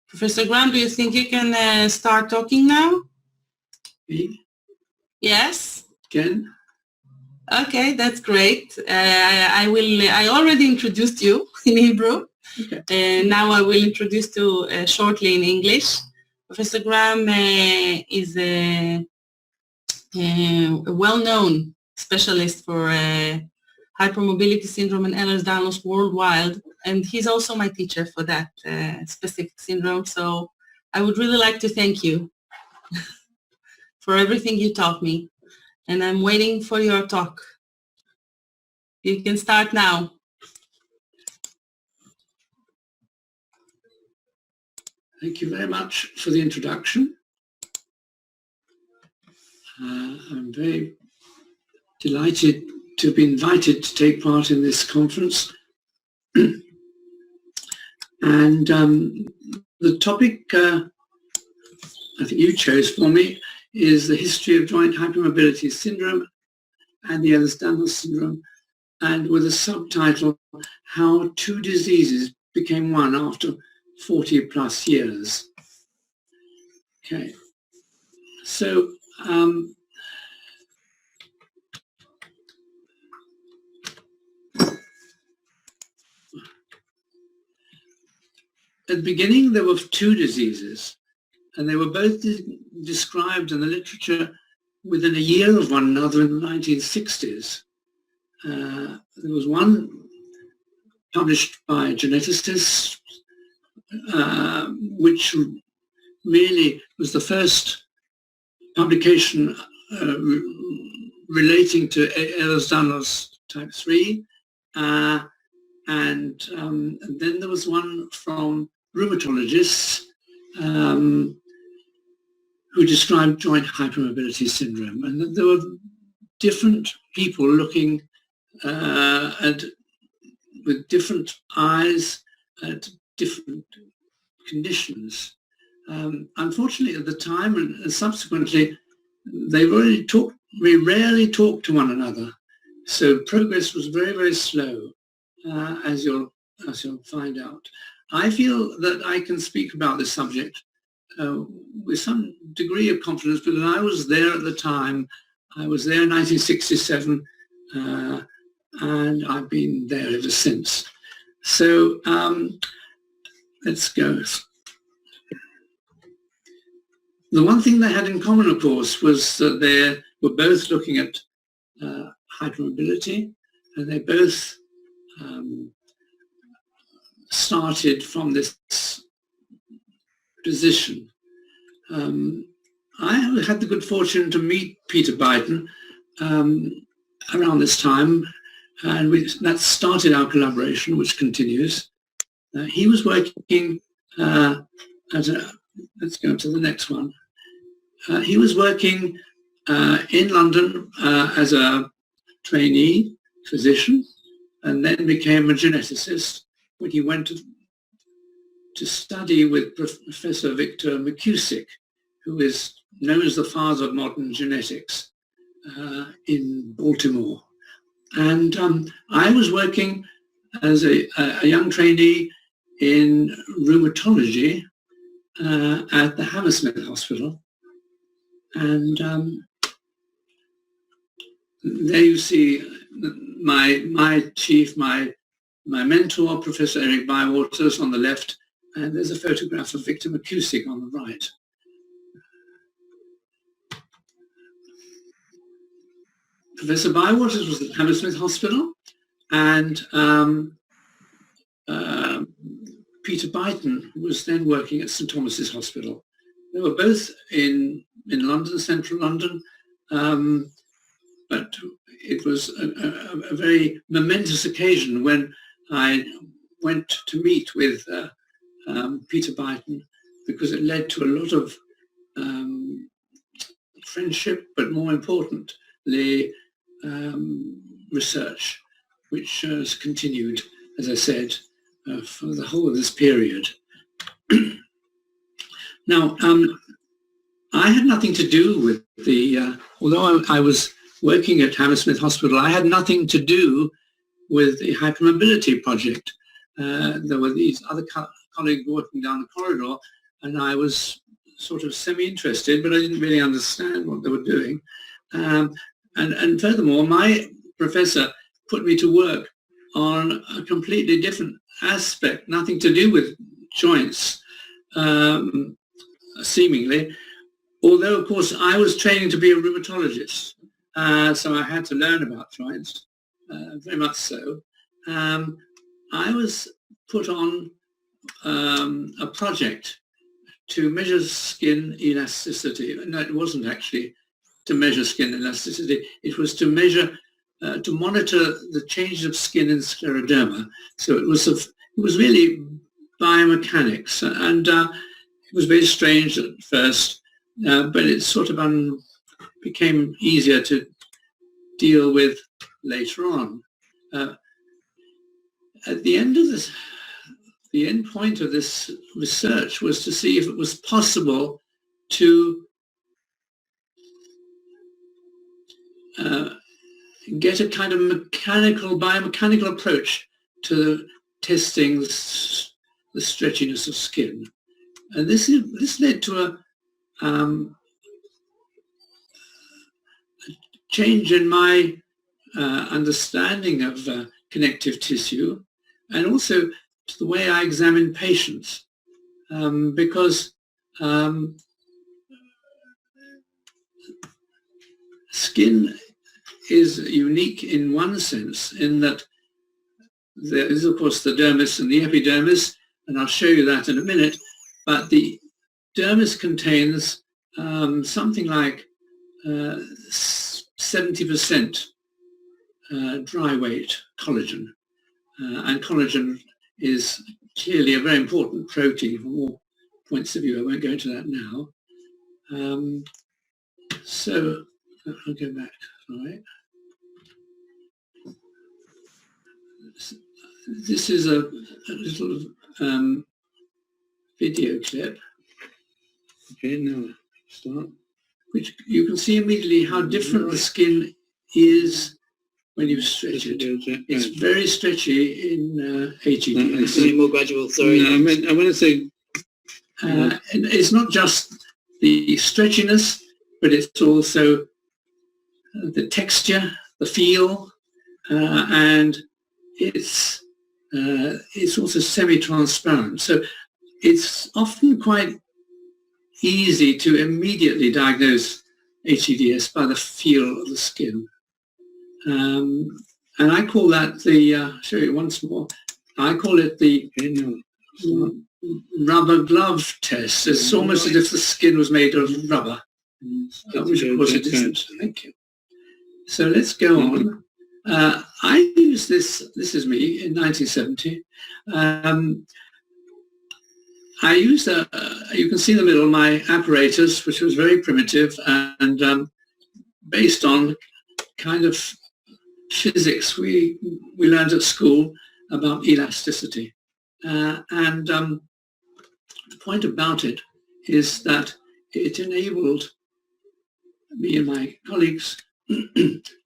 Professor Graham, do you think you can start talking now? Me? Yes? Again? Okay, that's great. I already introduced you in Hebrew. Okay. Now I will introduce you shortly in English. Professor Graham is a well-known specialist for hypermobility syndrome and Ehlers-Danlos worldwide, and he's also my teacher for that specific syndrome. So I would really like to thank you for everything you taught me, and I'm waiting for your talk. You can start now. Thank you very much for the introduction. I'm very delighted to be invited to take part in this conference. And the topic I think you chose for me is the history of joint hypermobility syndrome and the Ehlers-Danlos syndrome, and with a subtitle, How Two Diseases Became One After 40 plus years. Okay, so at the beginning there were two diseases, and they were both described in the literature within a year of one another in the 1960s. There was one published by geneticists, which really was the first publication relating to Ehlers-Danlos type 3, and then there was one from rheumatologists who described joint hypermobility syndrome, and there were different people looking with different eyes at different conditions. Unfortunately, at the time and subsequently, we rarely talked to one another. So progress was very, very slow, as you'll find out. I feel that I can speak about this subject with some degree of confidence, because I was there at the time. I was there in 1967, and I've been there ever since. So let's go. The one thing they had in common, of course, was that they were both looking at hypermobility, and they both started from this position. I had the good fortune to meet Peter Biden around this time, and that started our collaboration, which continues. He was working let's go to the next one. He was working in London as a trainee physician, and then became a geneticist when he went to study with Professor Victor McCusick, who is known as the father of modern genetics in Baltimore. And I was working as a young trainee in rheumatology at the Hammersmith Hospital. And there you see my chief, my mentor, Professor Eric Bywaters, on the left, and there's a photograph of Victor McCusick on the right. Professor Bywaters was at Hammersmith Hospital, and Peter Biden was then working at St Thomas's Hospital. They were both in London, central London, but it was a very momentous occasion when I went to meet with Peter Biden, because it led to a lot of friendship, but more importantly, research, which has continued, as I said, for the whole of this period. Now, I had nothing to do with although I was working at Hammersmith Hospital, I had nothing to do with the hypermobility project. There were these other colleague walking down the corridor, and I was sort of semi-interested, but I didn't really understand what they were doing. And furthermore, my professor put me to work on a completely different aspect, nothing to do with joints, seemingly, although, of course, I was training to be a rheumatologist, so I had to learn about joints, very much so. I was put on a project to measure skin elasticity. No, it wasn't actually to measure skin elasticity. It was to measure, to monitor the change of skin in scleroderma. So it was really biomechanics, and it was very strange at first, but it sort of became easier to deal with later on. At the end of this, the end point of this research was to see if it was possible to get a kind of biomechanical approach to testing the stretchiness of skin. And this led to a change in my understanding of connective tissue, and also to the way I examine patients, because skin is unique in one sense, in that there is, of course, the dermis and the epidermis, and I'll show you that in a minute, but the dermis contains something like 70% dry weight collagen, and collagen is clearly a very important protein from all points of view. I won't go into that now. So I'll go back, all right. This is a little video clip. Okay, now start. Which you can see immediately how different the skin is when you stretch it. It's very stretchy in HED. This is more gradual, sorry. No, I want to say, and it's not just the stretchiness, but it's also the texture, the feel, and it's also semi-transparent. So it's often quite easy to immediately diagnose HEDS by the feel of the skin. And I call that I'll show you once more, I call it the rubber glove test. It's almost as if the skin was made of rubber, which of course it isn't. Thank you. So let's go on. I used this is me, in 1970. I used, you can see in the middle, my apparatus, which was very primitive and based on kind of physics we learned at school about elasticity. And the point about it is that it enabled me and my colleagues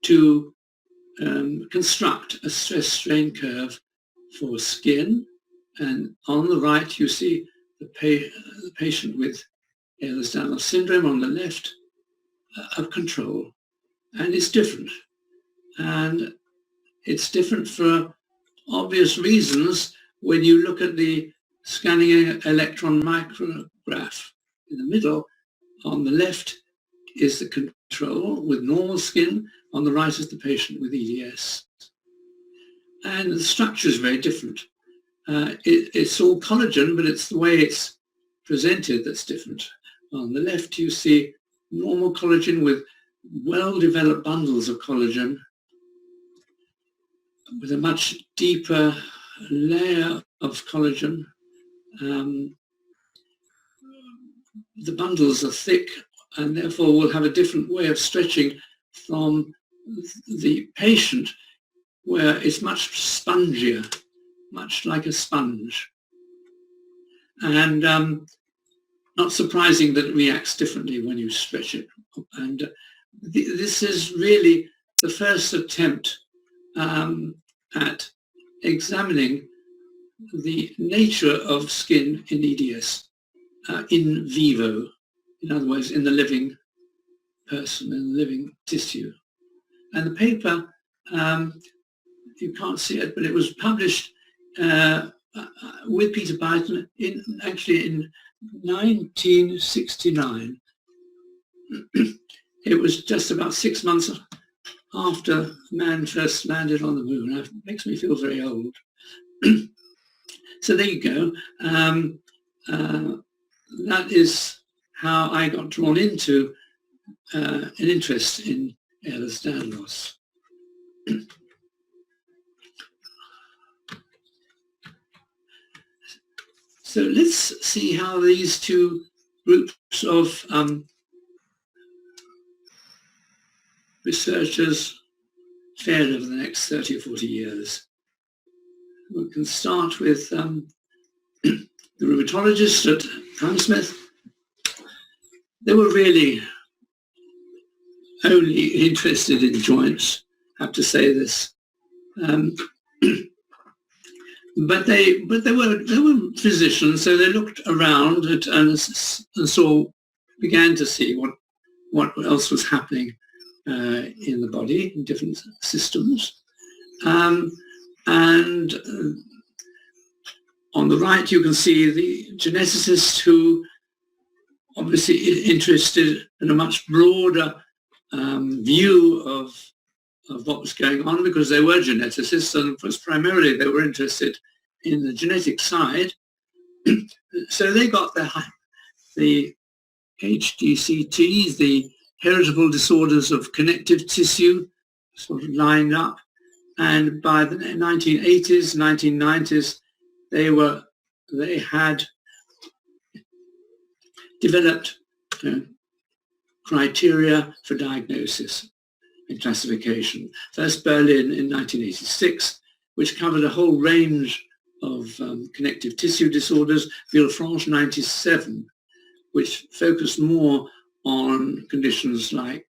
to construct a stress-strain curve for skin. And on the right, you see the patient with Ahlers-Danlos syndrome, on the left of control. And it's different. And it's different for obvious reasons when you look at the scanning electron micrograph. In the middle, on the left, is the control with normal skin. On the right is the patient with EDS. And the structure is very different. It's all collagen, but it's the way it's presented that's different. On the left, you see normal collagen with well-developed bundles of collagen with a much deeper layer of collagen. The bundles are thick and therefore will have a different way of stretching from the patient, where it's much spongier, much like a sponge. And not surprising that it reacts differently when you stretch it. And this is really the first attempt at examining the nature of skin in EDS in vivo, in other words, in the living person, in the living tissue. And the paper, you can't see it, but it was published with Peter Byton in 1969. It was just about 6 months after man first landed on the moon. It makes me feel very old. So there you go. That is how I got drawn into an interest in Aehles-Daniels. So let's see how these two groups of researchers fared over the next 30 or 40 years. We can start with the rheumatologist at Hammersmith. They were really only interested in joints, I have to say this. But they were physicians, so they looked around and began to see what else was happening in the body, in different systems. And on the right, you can see the geneticist who obviously interested in a much broader view of what was going on, because they were geneticists, and primarily they were interested in the genetic side. So they got the HDCTs, the heritable disorders of connective tissue, sort of lined up. And by the 1980s, 1990s, they had developed criteria for diagnosis and classification. First Berlin in 1986, which covered a whole range of connective tissue disorders. Villefranche 97, which focused more on conditions like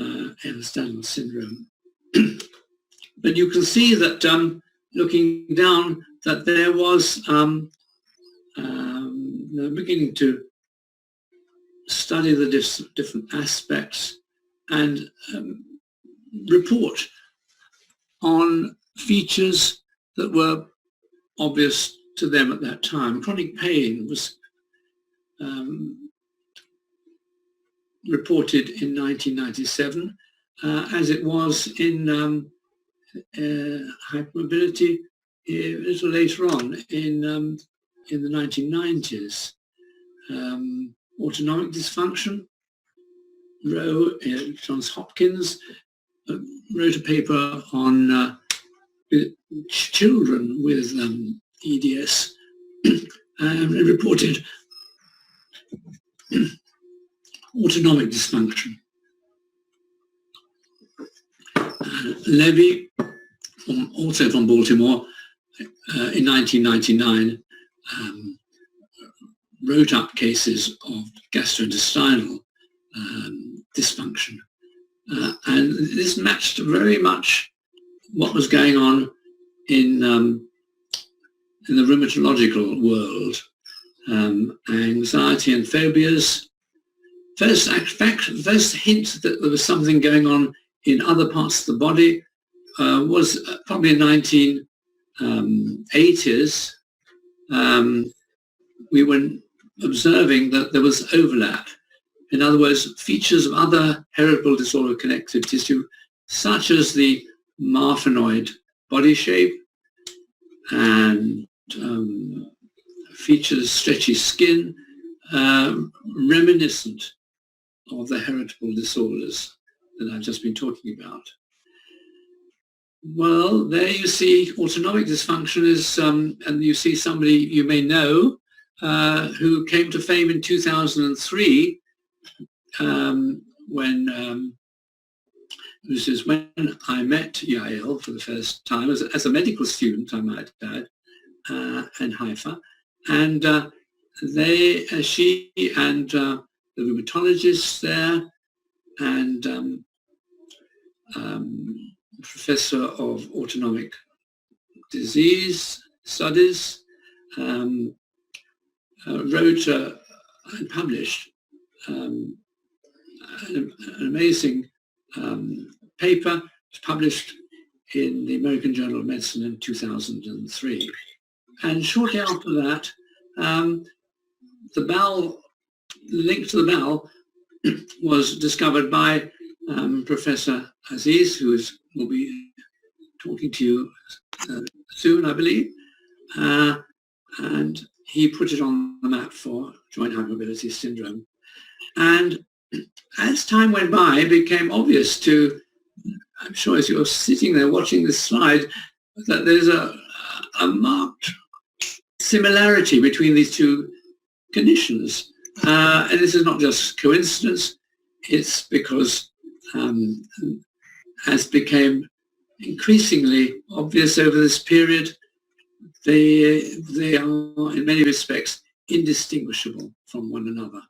Ehlers-Danlos syndrome. But you can see that looking down, that there was beginning to study the different aspects and report on features that were obvious to them at that time. Chronic pain was reported in 1997, as it was in hypermobility a little later on in the 1990s. Autonomic dysfunction. Johns Hopkins wrote a paper on children with EDS and reported autonomic dysfunction. Levy, also from Baltimore, in 1999, wrote up cases of gastrointestinal dysfunction. And this matched very much what was going on in the rheumatological world. Anxiety and phobias. First hint that there was something going on in other parts of the body was probably in 1980s. We were observing that there was overlap. In other words, features of other heritable disorder of connective tissue, such as the marfanoid body shape and features stretchy skin, reminiscent of the heritable disorders that I've just been talking about. Well, there you see autonomic dysfunction is, and you see somebody you may know who came to fame in 2003 when this is when I met Yael for the first time as a medical student, I might add, in Haifa, and she and the rheumatologist there and professor of autonomic disease studies, wrote and published an amazing paper. It was published in the American Journal of Medicine in 2003. And shortly after that, the bowel, link to the bowel, was discovered by Professor Aziz, who will be talking to you soon, I believe. And he put it on the map for joint hypermobility syndrome. And as time went by, it became obvious to, I'm sure as you're sitting there watching this slide, that there's a marked similarity between these two conditions. And this is not just coincidence, it's because, as became increasingly obvious over this period, they are in many respects indistinguishable from one another.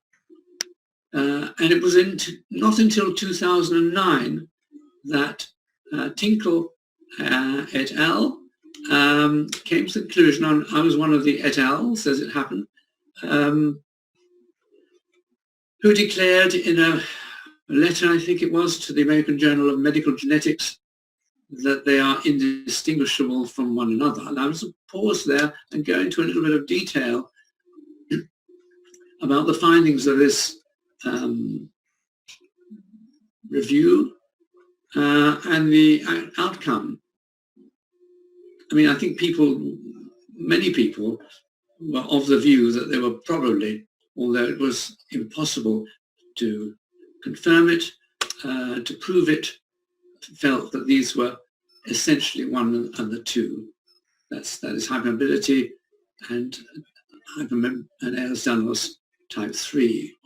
And it was not until 2009 that Tinkle et al. Came to the conclusion, I was one of the et als, as it happened, who declared in a letter, I think it was, to the American Journal of Medical Genetics, that they are indistinguishable from one another. And I was to pause there and go into a little bit of detail about the findings of this review and the outcome. I mean, I think many people were of the view that they were probably, although it was impossible to confirm it, to prove it, felt that these were essentially one and the two. That is hypermobility and Aehres-Daniels type 3.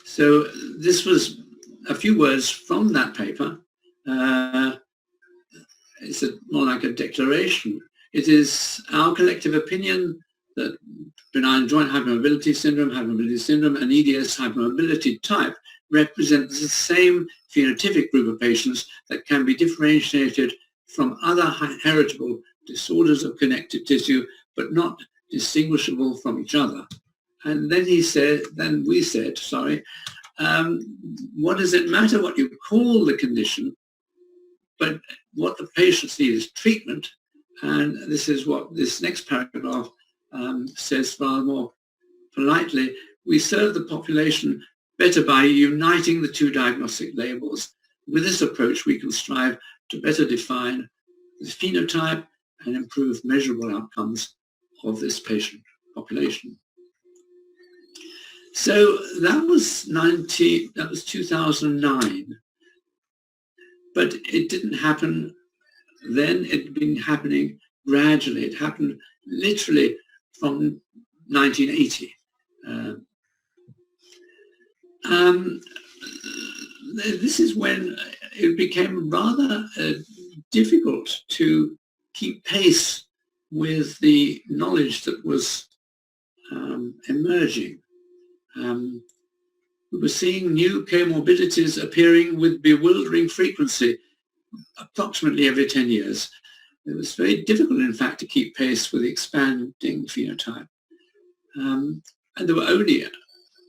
So this was a few words from that paper. It's more like a declaration. It is our collective opinion that benign joint hypermobility syndrome, and EDS hypermobility type represent the same phenotypic group of patients that can be differentiated from other heritable disorders of connective tissue, but not distinguishable from each other. And then we said, what does it matter what you call the condition, but what the patients need is treatment. And this is what this next paragraph says far more politely. We serve the population better by uniting the two diagnostic labels. With this approach, we can strive to better define the phenotype and improve measurable outcomes of this patient population. So that was 2009. But it didn't happen then. It'd been happening gradually. It happened literally from 1980. This is when it became rather difficult to keep pace with the knowledge that was emerging. We were seeing new comorbidities appearing with bewildering frequency, approximately every 10 years. It was very difficult, in fact, to keep pace with the expanding phenotype. And there were only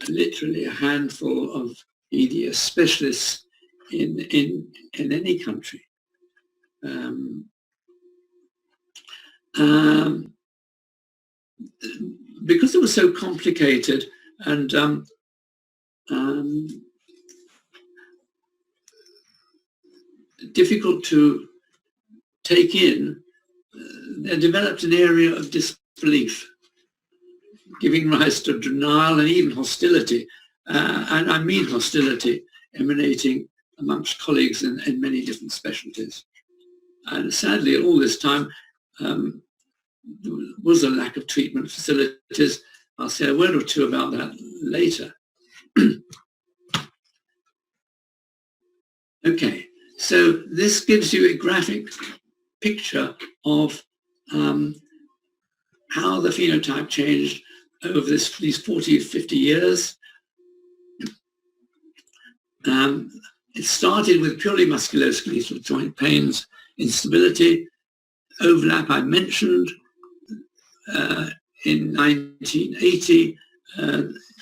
literally a handful of EDS specialists in any country. Because it was so complicated and difficult to take in, they developed an area of disbelief, giving rise to denial and even hostility. And I mean hostility emanating amongst colleagues in many different specialties. And sadly, at all this time, there was a lack of treatment facilities. I'll say a word or two about that later. Okay, so this gives you a graphic picture of how the phenotype changed over these 40, 50 years. It started with purely musculoskeletal joint pains instability. Overlap I mentioned. In 1980,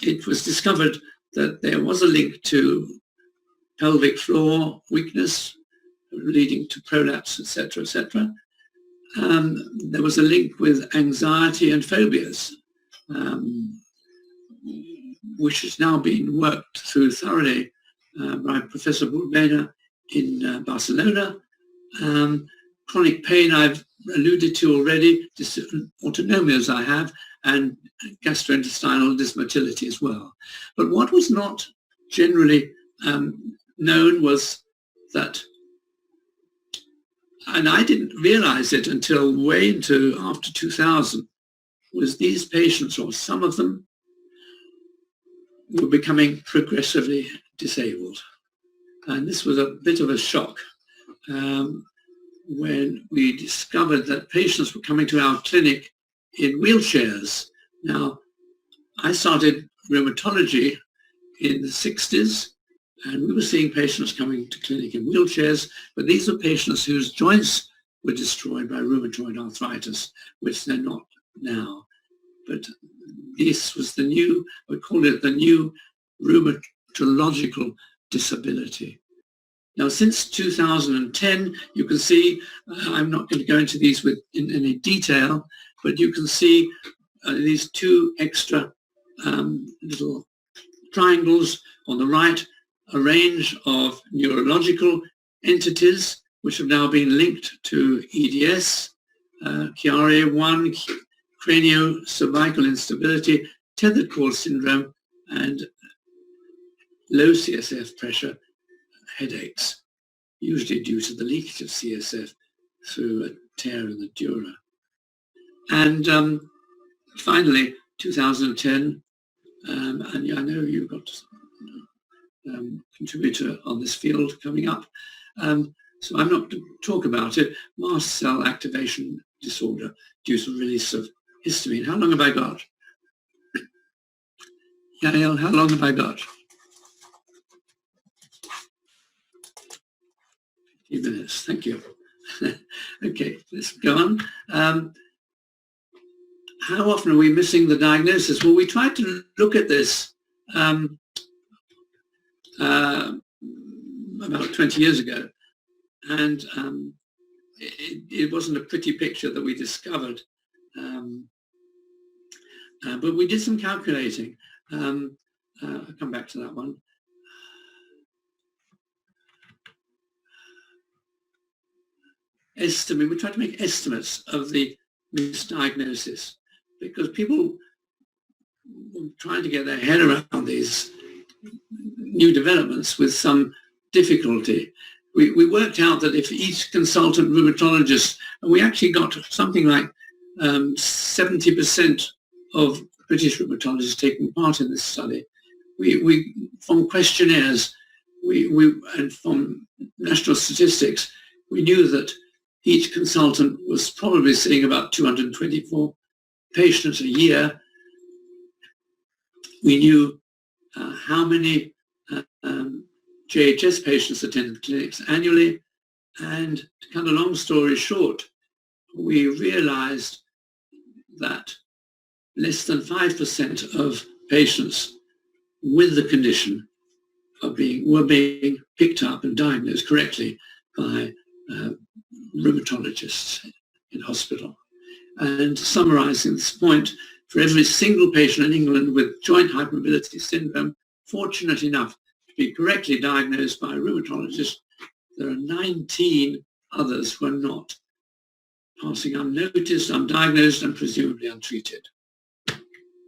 it was discovered that there was a link to pelvic floor weakness leading to prolapse, etc., etc. There was a link with anxiety and phobias, which has now been worked through thoroughly by Professor Rudni in Barcelona. Chronic pain I've alluded to already, autonomias I have, and gastrointestinal dysmotility as well. But what was not generally known was that, and I didn't realize it until way into after 2000, was these patients, or some of them, were becoming progressively disabled. And this was a bit of a shock when we discovered that patients were coming to our clinic in wheelchairs. Now, I started rheumatology in the 60s, and we were seeing patients coming to clinic in wheelchairs, but these were patients whose joints were destroyed by rheumatoid arthritis, which they're not now. But this was the new, we call it the new rheumatological disability. Now, since 2010, you can see, I'm not going to go into these in any detail, but you can see these two extra little triangles on the right, a range of neurological entities which have now been linked to EDS, Chiari-1, craniocervical instability, tethered cord syndrome, and low CSF pressure headaches, usually due to the leakage of CSF through a tear in the dura. And finally, 2010, and I know you've got a contributor on this field coming up, so I'm not going to talk about it, mast cell activation disorder due to release of histamine. How long have I got? Yael, how long have I got? 15 minutes, thank you. Okay, let's go on. How often are we missing the diagnosis? Well, we tried to look at this about 20 years ago, and it wasn't a pretty picture that we discovered, but we did some calculating. I'll come back to that one. We tried to make estimates of the misdiagnosis, because people were trying to get their head around these new developments with some difficulty. We worked out that if each consultant rheumatologist, and we actually got something like 70% of British rheumatologists taking part in this study, we from questionnaires and from national statistics, we knew that each consultant was probably seeing about 224 patients a year. We knew how many JHS patients attended clinics annually, and to cut a long story short, we realized that less than 5% of patients with the condition were being picked up and diagnosed correctly by rheumatologists in hospital. And summarizing this point, for every single patient in England with joint hypermobility syndrome, fortunate enough to be correctly diagnosed by a rheumatologist, there are 19 others who are not, passing unnoticed, undiagnosed, and presumably untreated.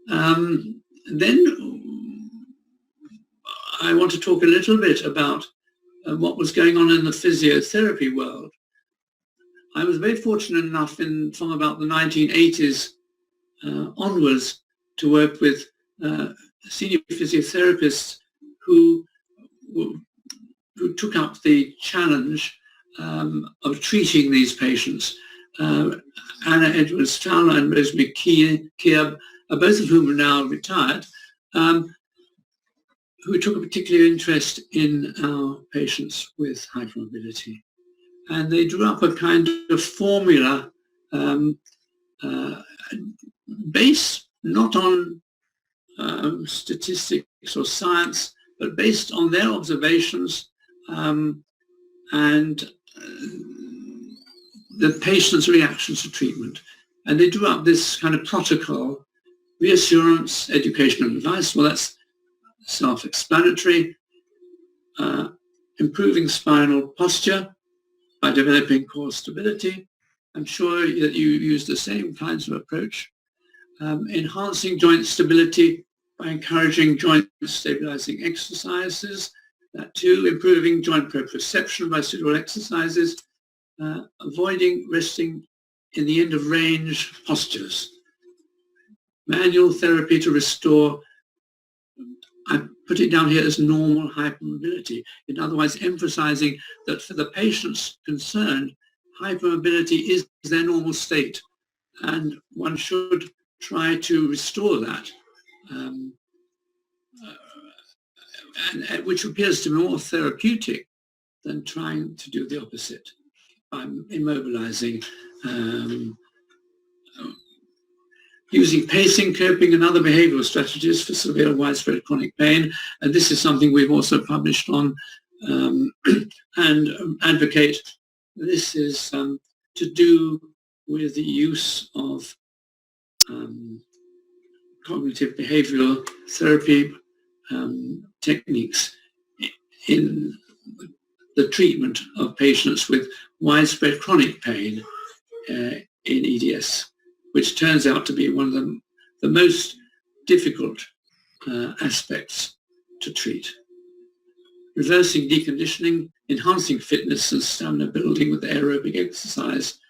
Then I want to talk a little bit about what was going on in the physiotherapy world. I was very fortunate enough from about the 1980s onwards to work with senior physiotherapists who took up the challenge of treating these patients. Anna Edwards-Fowler and Rosemary Keab, both of whom are now retired, who took a particular interest in our patients with hypermobility. and they drew up a kind of formula based not on statistics or science, but based on their observations and the patient's reactions to treatment. And they drew up this kind of protocol: reassurance, education and advice. Well, that's self-explanatory. Improving spinal posture by developing core stability. I'm sure that you use the same kinds of approach. Enhancing joint stability by encouraging joint stabilizing exercises. That too, improving joint proprioception by suitable exercises. Avoiding resting in the end of range postures. Manual therapy to restore, I put it down here as normal hypermobility. In other words, emphasizing that for the patients concerned, hypermobility is their normal state, and one should try to restore that, which appears to be more therapeutic than trying to do the opposite by immobilizing, using pacing, coping and other behavioral strategies for severe widespread chronic pain. And this is something we've also published on and advocate. This is to do with the use of cognitive behavioral therapy techniques in the treatment of patients with widespread chronic pain in EDS, which turns out to be one of the most difficult aspects to treat. Reversing deconditioning, enhancing fitness and stamina building with aerobic exercise,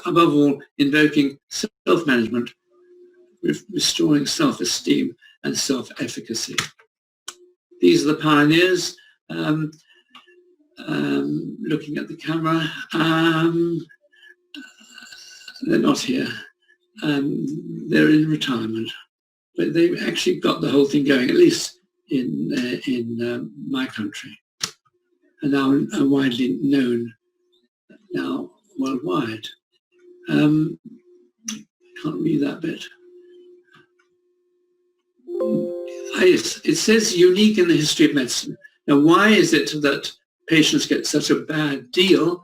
above all, invoking self-management, restoring self-esteem and self-efficacy. These are the pioneers. Looking at the camera, they're not here. They're in retirement, but they've actually got the whole thing going, at least in my country, and now are widely known now worldwide. Can't read that bit. Yes, it says unique in the history of medicine. Now, why is it that patients get such a bad deal?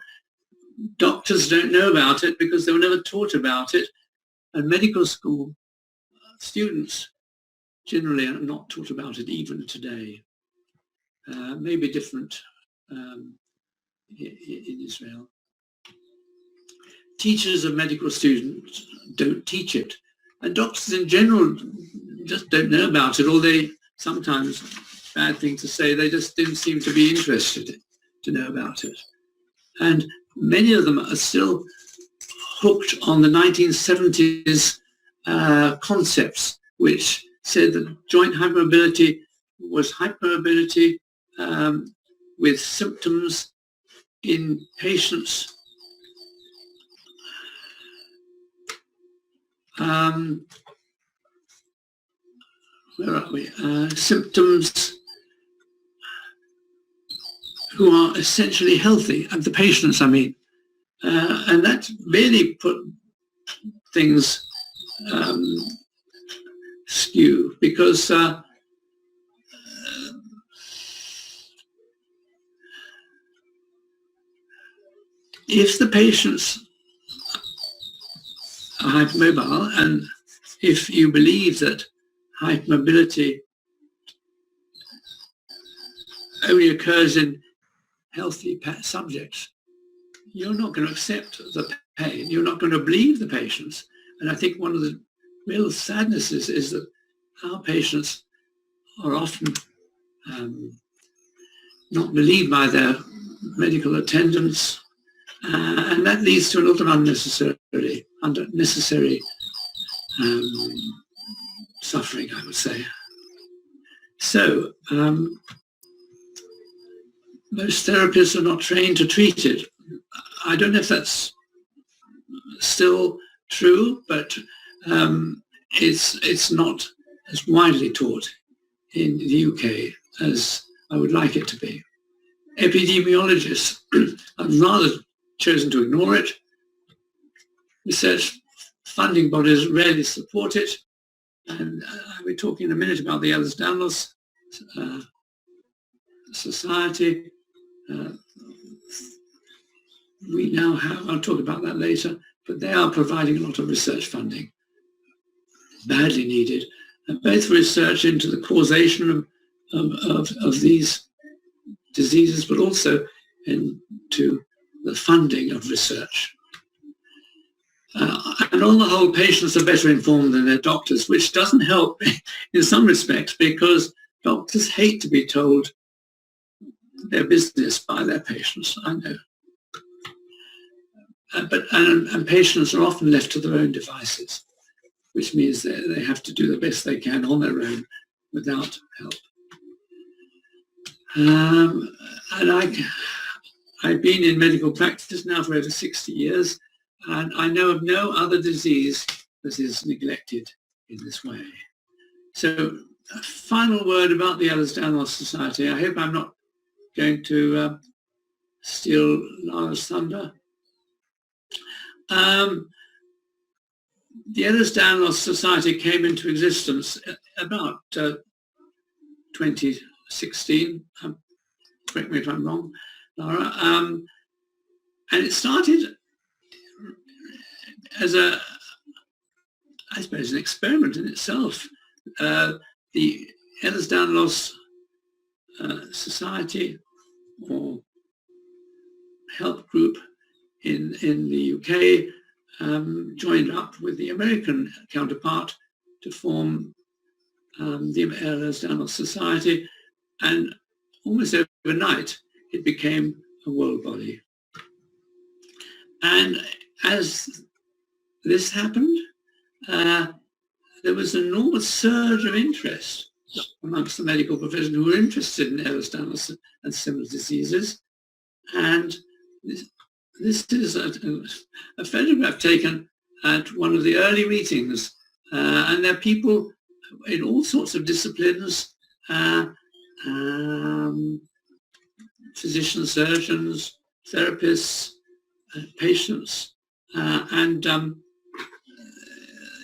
Doctors don't know about it because they were never taught about it, and medical school students generally are not taught about it even today. Maybe different in Israel. Teachers of medical students don't teach it, and doctors in general just don't know about it, or they sometimes, bad thing to say, they just didn't seem to be interested to know about it. And many of them are still hooked on the 1970s concepts, which said that joint hypermobility was hypermobility with symptoms in patients where are we? Symptoms who are essentially healthy, and the patients, I mean. And that really put things skew, because if the patients are hypermobile, and if you believe that hypermobility only occurs in healthy subjects, you're not going to accept the pain. You're not going to believe the patients. And I think one of the real sadnesses is that our patients are often not believed by their medical attendants, and that leads to a lot of unnecessary suffering, I would say. So most therapists are not trained to treat it. I don't know if that's still true, but it's not as widely taught in the UK as I would like it to be. Epidemiologists are rather chosen to ignore it. Research funding bodies rarely support it. And I'll be talking in a minute about the Ahlers-Danlos Society. We now have, I'll talk about that later, but they are providing a lot of research funding, badly needed, both research into the causation of these diseases, but also into the funding of research. And on the whole, patients are better informed than their doctors, which doesn't help in some respects, because doctors hate to be told their business by their patients, I know. And patients are often left to their own devices, which means they have to do the best they can on their own without help. And I've been in medical practice now for over 60 years, and I know of no other disease that is neglected in this way. So a final word about the Ahlers-Danlos Society. I hope I'm not going to steal Lara's thunder. The Ahlers-Danlos Society came into existence about 2016. Correct me if I'm wrong, Lara. And it started as I suppose, an experiment in itself. The Ahlers-Danlos Society or help group in the UK joined up with the American counterpart to form the Ahlers-Danlos Society, and almost overnight it became a world body. And as this happened, there was an enormous surge of interest amongst the medical profession who were interested in Ahlers-Danlos and similar diseases. And this is a photograph taken at one of the early meetings, and there are people in all sorts of disciplines, physicians, surgeons, therapists, patients, and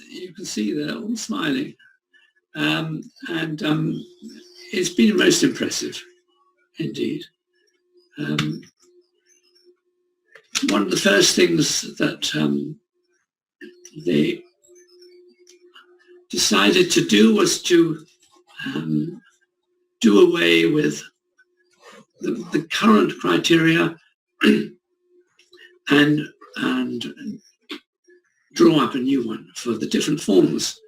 you can see they're all smiling. It's been most impressive indeed. One of the first things that they decided to do was to do away with the current criteria and draw up a new one for the different forms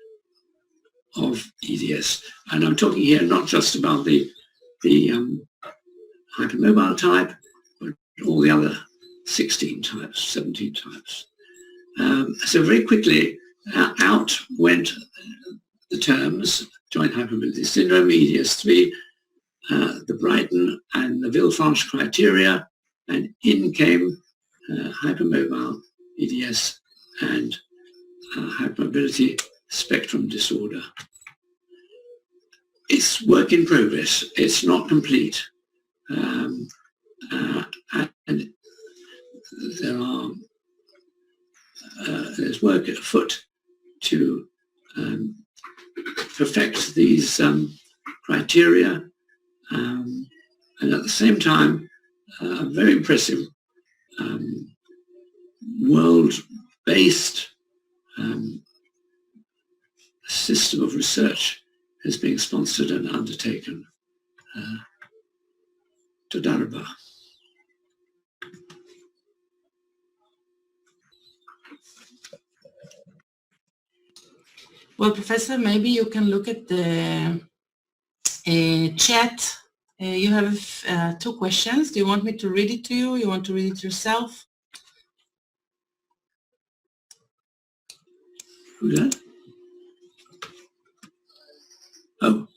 of EDS. And I'm talking here not just about the hypermobile type, but all the other 16 types, 17 types. So very quickly out went the terms joint hypermobility syndrome, EDS3, the Brighton and the Villefranche criteria, and in came hypermobile EDS and hypermobility spectrum disorder. It's work in progress. It's not complete. And there's work afoot to perfect these criteria, and at the same time, a very impressive world-based system of research is being sponsored and undertaken. Todot. Well, Professor, maybe you can look at the chat. You have 2 questions. Do you want me to read it to you? You want to read it yourself? Who's that? Oh.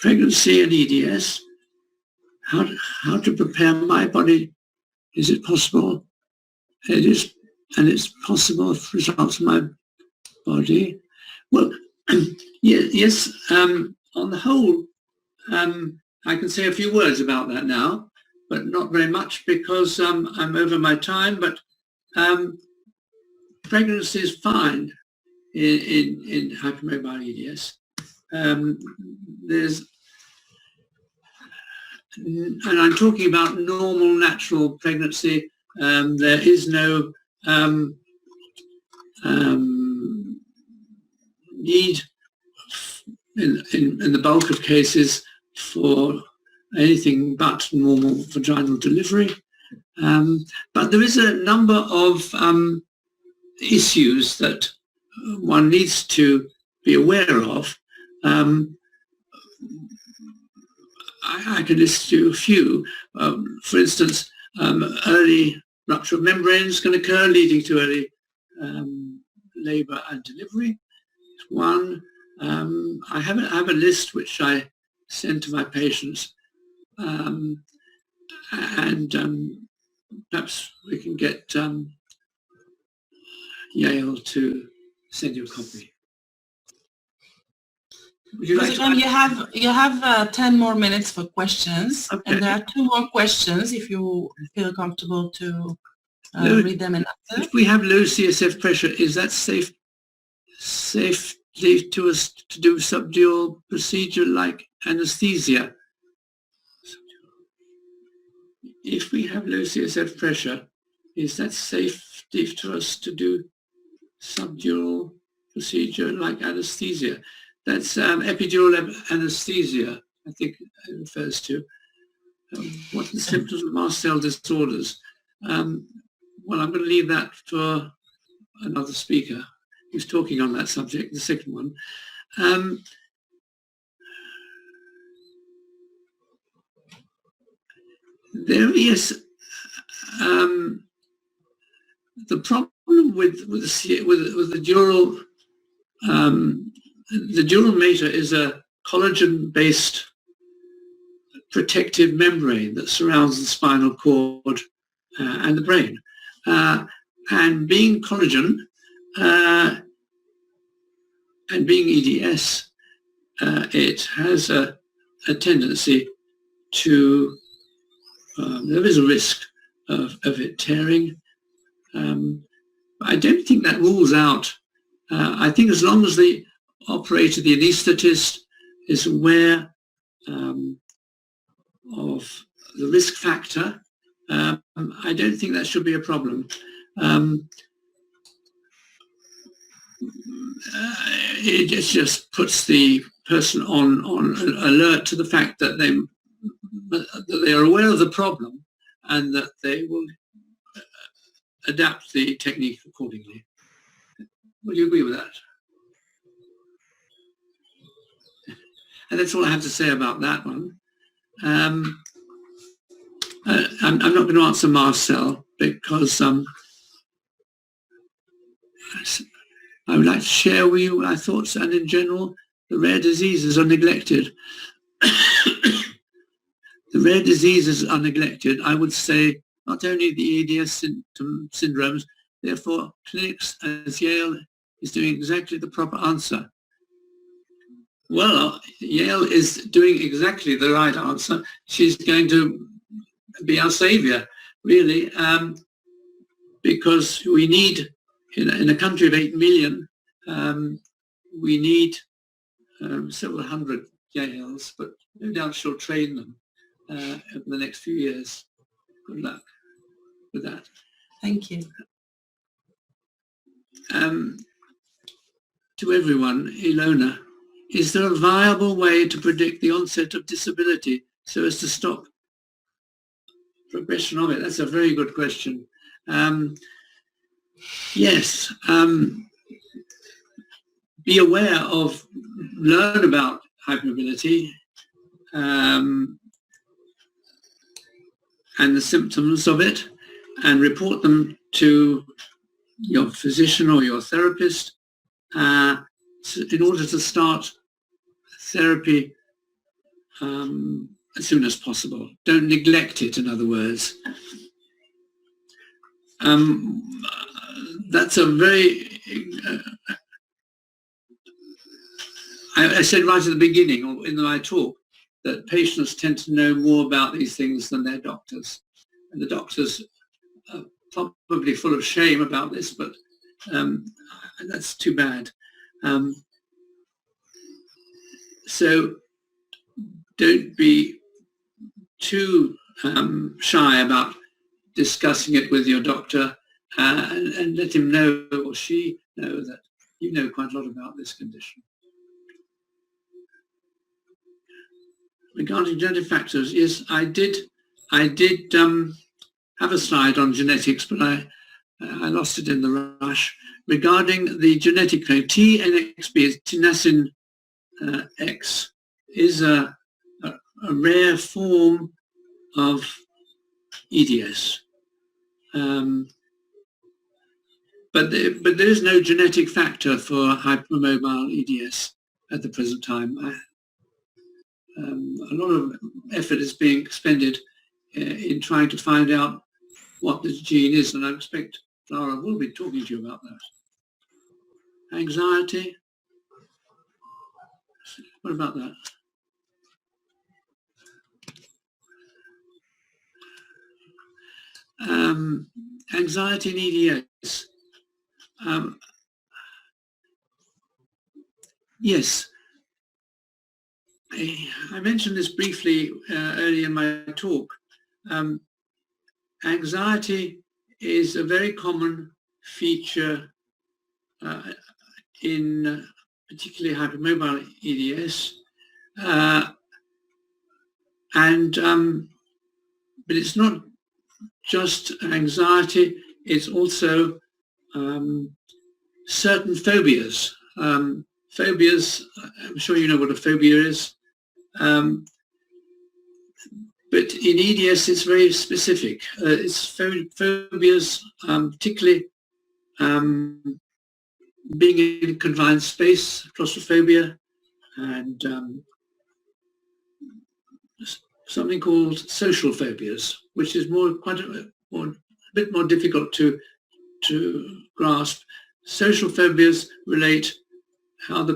Pregnancy and EDS. How to prepare my body? Is it possible? It is, and it's possible for results of my body. Well, yes. On the whole, I can say a few words about that now. but not very much because I'm over my time. But pregnancy is fine in hypermobile EDS. And I'm talking about normal, natural pregnancy. There is no need in the bulk of cases for anything but normal vaginal delivery. But there is a number of issues that one needs to be aware of. I can list you a few. For instance, early rupture of membranes can occur, leading to early labour and delivery. One, I have a list which I send to my patients, and perhaps we can get Yale to send you a copy. Would you like to you have 10 more minutes for questions, Okay. and there are 2 more questions if you feel comfortable to read them and answer. If we have low CSF pressure, is that safe to us to do subdural procedure like anesthesia? If we have low CSF pressure, is that safe to us to do subdural procedure like anesthesia? That's epidural anesthesia, I think it refers to. What are the symptoms of mast cell disorders? Well, I'm going to leave that for another speaker who's talking on that subject, the second one. There is the problem with the dural. The dural mater is a collagen-based protective membrane that surrounds the spinal cord and the brain. And being collagen and being EDS, it has a tendency to, there is a risk of it tearing. I don't think that rules out. I think as long as the operator, the anaesthetist, is aware of the risk factor, I don't think that should be a problem. It just puts the person on alert to the fact that they are aware of the problem and that they will adapt the technique accordingly. Would you agree with that? And that's all I have to say about that one. I'm not going to answer mast cell because I would like to share with you my thoughts, and in general, the rare diseases are neglected. The rare diseases are neglected. I would say not only the EDS syndromes, therefore clinics as Yale is doing exactly the proper answer. Well, Yale is doing exactly the right answer. She's going to be our savior, really, because we need, in a country of 8 million, we need several hundred Yales, but no doubt she'll train them over the next few years. Good luck with that. Thank you. To everyone, Ilona, is there a viable way to predict the onset of disability so as to stop progression of it? That's a very good question. Yes. Be aware of, learn about hypermobility and the symptoms of it, and report them to your physician or your therapist in order to start therapy as soon as possible. Don't neglect it, in other words. That's a very, I said right at the beginning in my talk that patients tend to know more about these things than their doctors. And the doctors are probably full of shame about this, but that's too bad. So don't be too shy about discussing it with your doctor, and let him know or she know that you know quite a lot about this condition. Regarding genetic factors, yes, I did have a slide on genetics, but I lost it in the rush. Regarding the genetic code, TNXB, tenascin X, is a rare form of EDS. But there is no genetic factor for hypermobile EDS at the present time. A lot of effort is being expended in trying to find out what this gene is, and I expect Laura will be talking to you about that. Anxiety. What about that? Anxiety and EDS. Yes, I mentioned this briefly earlier in my talk. Anxiety is a very common feature in particularly hypermobile EDS, but it's not just anxiety, it's also certain phobias. Phobias, I'm sure you know what a phobia is, but in EDS it's very specific. It's phobias, particularly being in a confined space, claustrophobia, and something called social phobias, which is a bit more difficult to grasp. Social phobias relate how the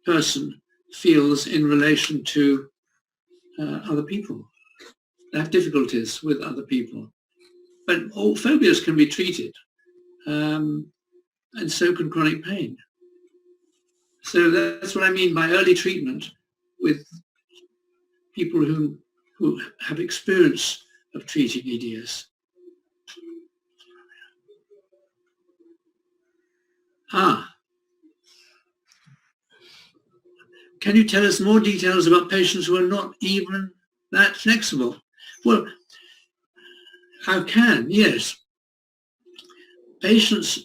person feels in relation to other people. They have difficulties with other people. But all phobias can be treated, and so can chronic pain. So that's what I mean by early treatment with people who have experience of treating EDS. Can you tell us more details about patients who are not even that flexible? Well, I can, yes. Patients,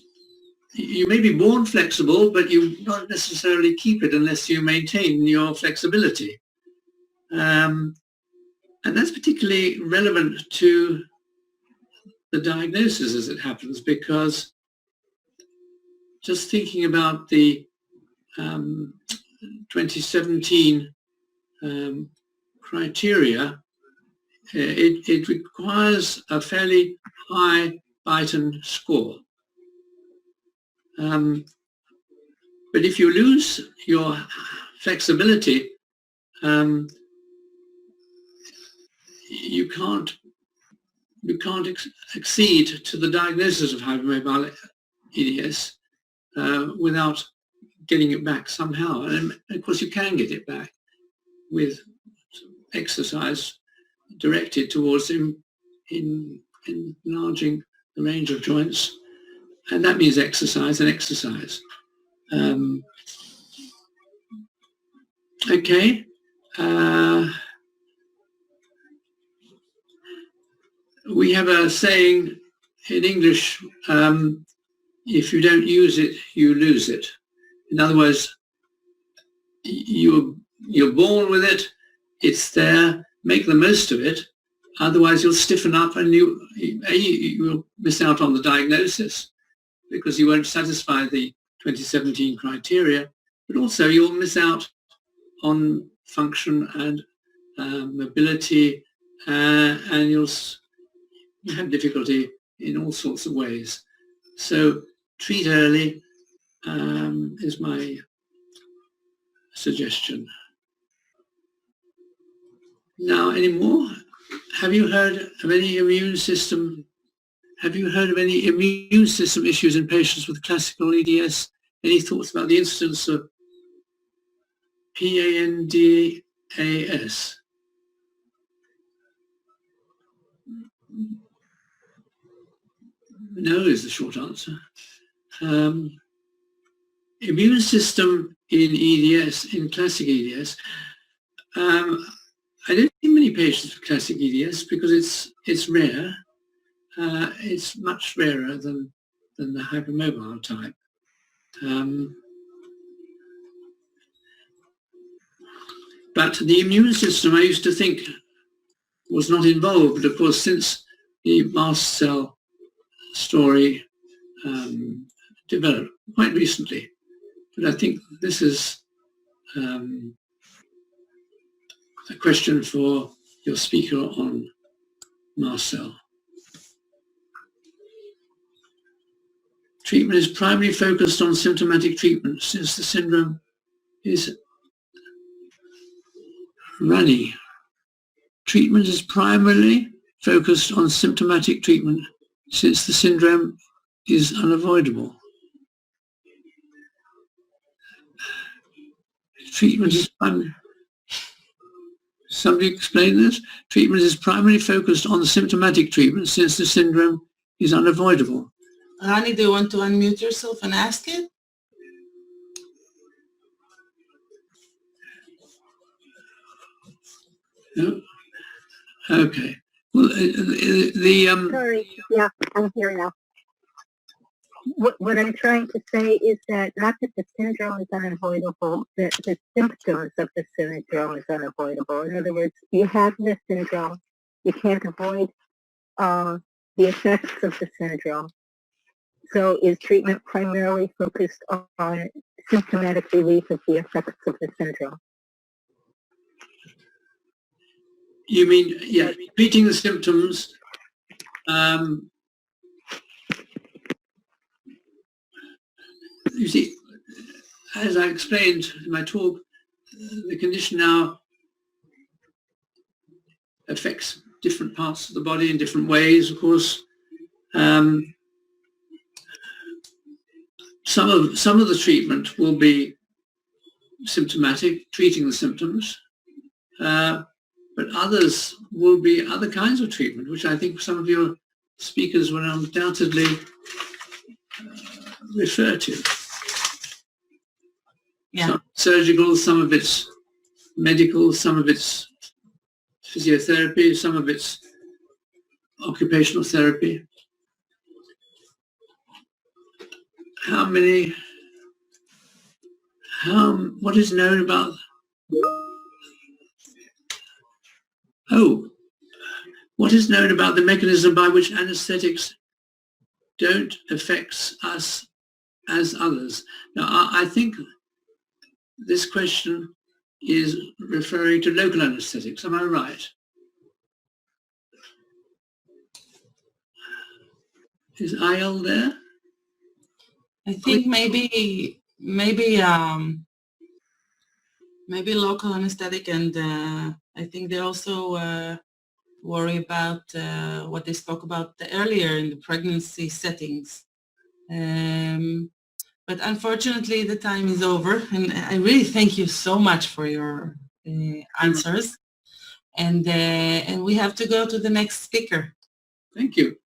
you may be born flexible, but you don't necessarily keep it unless you maintain your flexibility. And that's particularly relevant to the diagnosis as it happens, because just thinking about the 2017 criteria, it requires a fairly high Beighton score. But if you lose your flexibility, you can't accede to the diagnosis of hypermobile EDS without getting it back somehow. And of course you can get it back with exercise directed towards enlarging the range of joints, and that means exercise and exercise. Okay. We have a saying in English, if you don't use it, you lose it. In other words, you're born with it, it's there, make the most of it, otherwise you'll stiffen up and you will miss out on the diagnosis because you won't satisfy the 2017 criteria, but also you'll miss out on function and mobility, and you'll have difficulty in all sorts of ways. So treat early is my suggestion. now anymore. Have you heard of any immune system? Have you heard of any immune system issues in patients with classical EDS? Any thoughts about the incidence of PANDAS? No is the short answer. Immune system in EDS, in classic EDS, I don't see many patients with classic EDS because it's rare. It's much rarer than the hypermobile type. But the immune system, I used to think, was not involved. Of course, since the mast cell story developed quite recently. But I think this is a question for your speaker on mast cell. Treatment is primarily focused on symptomatic treatment since the syndrome is runny. Treatment is primarily focused on symptomatic treatment since the syndrome is unavoidable. Treatment is somebody explain this? Treatment is primarily focused on symptomatic treatment since the syndrome is unavoidable. Rani, do you want to unmute yourself and ask it? No? Okay. Well, Sorry, yeah, I'm here now. What I'm trying to say is that not that the syndrome is unavoidable, that the symptoms of the syndrome is unavoidable. In other words, you have the syndrome, you can't avoid the effects of the syndrome. So is treatment primarily focused on symptomatic relief of the effects of the syndrome? You mean, yeah, treating the symptoms, you see, as I explained in my talk, the condition now affects different parts of the body in different ways, of course. Some of the treatment will be symptomatic, treating the symptoms, but others will be other kinds of treatment, which I think some of your speakers will undoubtedly refer to. Yeah. Some surgical, some of it's medical, some of it's physiotherapy, some of it's occupational therapy. What is known about, what is known about the mechanism by which anesthetics don't affect us as others? Now, I think this question is referring to local anesthetics. Am I right? Is IL there? I think maybe local anesthetic, and I think they also worry about what they spoke about earlier in the pregnancy settings. But unfortunately, the time is over, and I really thank you so much for your answers. And we have to go to the next speaker. Thank you.